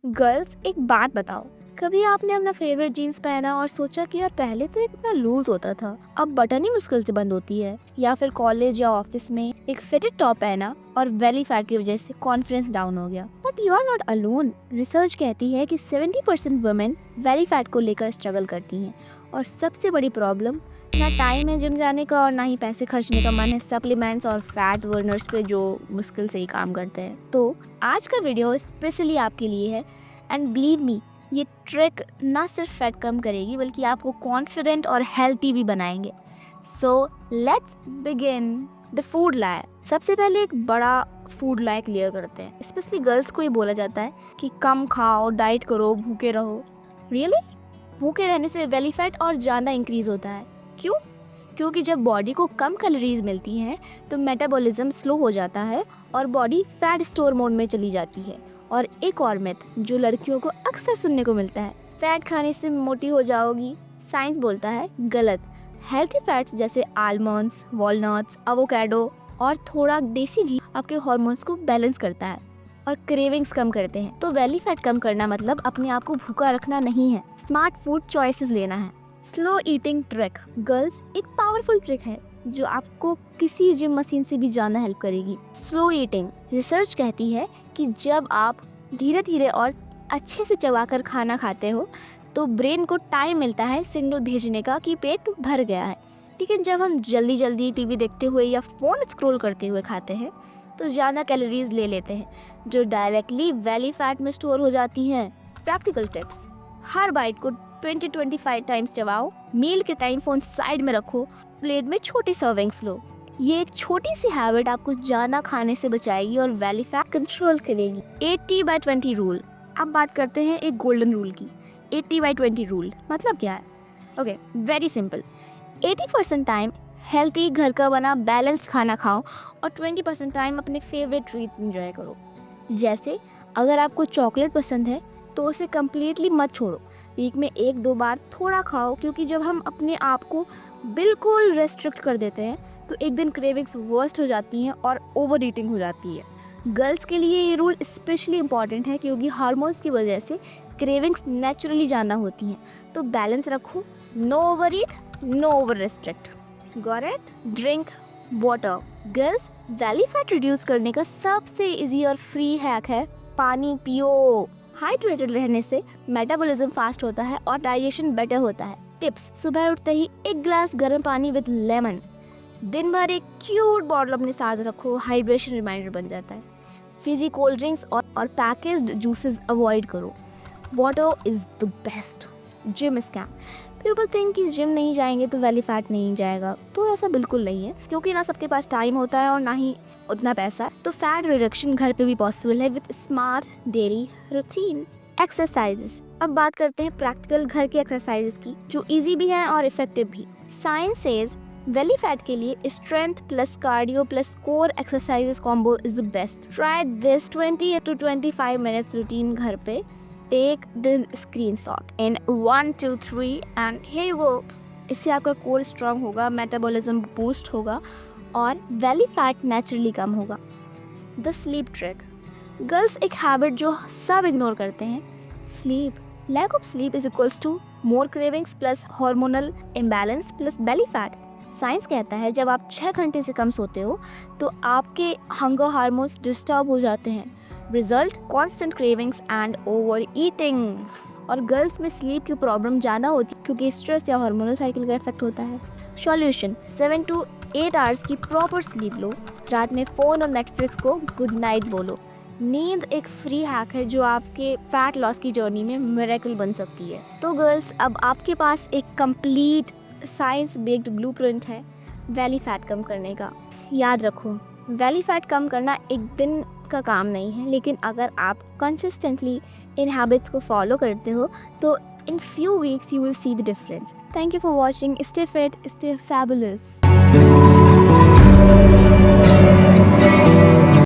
Girls एक बात बताओ, कभी आपने अपना फेवरेट जीन्स पहना और सोचा कि यार पहले तो ये कितना लूज होता था, अब बटन ही मुश्किल से बंद होती है। या फिर कॉलेज या ऑफिस में एक फिटेड टॉप पहना और बेली फैट की वजह से कॉन्फिडेंस डाउन हो गया। But you are not alone. Research कहती है कि 70% वुमेन बेली फैट को लेकर स्ट्रगल करती हैं। और सबसे बड़ी प्रॉब्लम, ना टाइम है जिम जाने का और ना ही पैसे खर्चने का मन है सप्लीमेंट्स और फैट बर्नर्स पे जो मुश्किल से ही काम करते हैं। तो आज का वीडियो स्पेशली आपके लिए है। एंड बिलीव मी, ये ट्रिक ना सिर्फ फैट कम करेगी बल्कि आपको कॉन्फिडेंट और हेल्थी भी बनाएंगे। So let's begin. The food liar. सबसे पहले एक बड़ा फूड लायर क्लियर करते हैं। स्पेशली गर्ल्स को ये बोला जाता है कि कम खाओ, डाइट करो, भूखे रहो। रियली? भूखे रहने से बेली फैट और ज़्यादा इंक्रीज होता है। क्यों? क्योंकि जब बॉडी को कम कैलोरीज मिलती हैं तो मेटाबॉलिज्म स्लो हो जाता है और बॉडी फैट स्टोर मोड में चली जाती है। और एक और मिथ जो लड़कियों को अक्सर सुनने को मिलता है, फैट खाने से मोटी हो जाओगी। साइंस बोलता है गलत। हेल्थी फैट्स जैसे आलमंड्स, वॉलनट्स, एवोकाडो और थोड़ा देसी घी आपके हार्मोन्स को बैलेंस करता है और क्रेविंग्स कम करते हैं। तो बेली फैट कम करना मतलब अपने आप को भूखा रखना नहीं है, स्मार्ट फूड चॉइसेस लेना है। Slow eating trick. गर्ल्स, एक पावरफुल ट्रिक है जो आपको किसी जिम मशीन से भी ज़्यादा हेल्प करेगी। Slow eating. रिसर्च कहती है कि जब आप धीरे धीरे और अच्छे से चबाकर खाना खाते हो तो ब्रेन को टाइम मिलता है सिग्नल भेजने का कि पेट भर गया है। लेकिन जब हम जल्दी जल्दी टीवी देखते हुए या फ़ोन स्क्रॉल करते हुए खाते हैं तो ज़्यादा कैलोरीज ले लेते हैं जो डायरेक्टली बेली फैट में स्टोर हो जाती हैं। Practical tips. हर बाइट को 20-25 टाइम्स चबाओ। मील के टाइम फ़ोन साइड में रखो। प्लेट में छोटी सर्विंग्स लो। ये एक छोटी सी हैबिट आपको ज़्यादा खाने से बचाएगी और बेली फैट कंट्रोल करेगी। 80/20 रूल। अब बात करते हैं एक गोल्डन रूल की। 80/20 रूल मतलब क्या है? Okay, very simple. 80% time healthy घर का बना बैलेंस्ड खाना खाओ और 20% टाइम अपने फेवरेट ट्रीट एंजॉय करो। जैसे अगर आपको चॉकलेट पसंद है तो उसे कम्प्लीटली मत छोड़ो। वीक में 1-2 बार थोड़ा खाओ, क्योंकि जब हम अपने आप को बिल्कुल रेस्ट्रिक्ट कर देते हैं तो एक दिन क्रेविंग्स वर्स्ट हो जाती हैं और ओवर ईटिंग हो जाती है। गर्ल्स के लिए ये रूल स्पेशली इम्पॉर्टेंट है क्योंकि हार्मोन्स की वजह से क्रेविंग्स नेचुरली ज़्यादा होती हैं। तो बैलेंस रखो, no overeat, no over restrict. Got it? Drink water. Girls, belly fat reduce करने का सबसे इजी और फ्री हैक है पानी पियो। हाइड्रेटेड रहने से मेटाबॉलिज्म फास्ट होता है और डाइजेशन बेटर होता है। टिप्स: सुबह उठते ही 1 गिलास गर्म पानी विद लेमन। दिन भर एक क्यूट बॉटल अपने साथ रखो, हाइड्रेशन रिमाइंडर बन जाता है। फिजी कोल्ड ड्रिंक्स और पैकेज्ड जूसेस अवॉइड करो। Water is the best. Gym scam. People think कि जिम नहीं जाएंगे तो बेली फैट नहीं जाएगा, तो ऐसा बिल्कुल नहीं है, क्योंकि ना सबके पास टाइम होता है और ना ही उतना पैसा। तो फैट रिडक्शन घर पे भी पॉसिबल है with smart daily routine. Exercises. अब बात करते हैं प्रैक्टिकल घर की एक्सरसाइजेस की जो इजी भी हैं और इफेक्टिव भी। साइंस सेज बेली फैट के लिए strength plus cardio plus core exercises combo is the best. Try this 20 to 25 minutes routine घर पे। Take the screenshot in 1 2 3 and here you go. इससे आपका कोर स्ट्रांग होगा, मेटाबॉलिज्म बूस्ट होगा और बेली फैट नेचुरली कम होगा। The sleep trick. गर्ल्स, एक हैबिट जो सब इग्नोर करते हैं, sleep. Lack of sleep is equals to more cravings plus hormonal imbalance plus belly fat. Science कहता है जब आप 6 घंटे से कम सोते हो तो आपके हंगर हार्मोन्स डिस्टर्ब हो जाते हैं। Result: constant cravings and over eating. और गर्ल्स में स्लीप की प्रॉब्लम ज़्यादा होती है क्योंकि स्ट्रेस या हार्मोनल साइकिल का इफेक्ट होता है। सॉल्यूशन: 7 to 8 आवर्स की प्रॉपर स्लीप लो। रात में फ़ोन और नेटफ्लिक्स को गुड नाइट बोलो। नींद एक फ्री हैक है जो आपके फैट लॉस की जर्नी में मिरेकल बन सकती है। तो गर्ल्स, अब आपके पास एक कंप्लीट साइंस बेस्ड ब्लूप्रिंट है बेली फैट कम करने का। याद रखो, बेली फैट कम करना एक दिन का काम नहीं है, लेकिन अगर आप कंसिस्टेंटली इन हैबिट्स को फॉलो करते हो तो in few weeks you will see the difference. Thank you for watching. Stay fit, stay fabulous.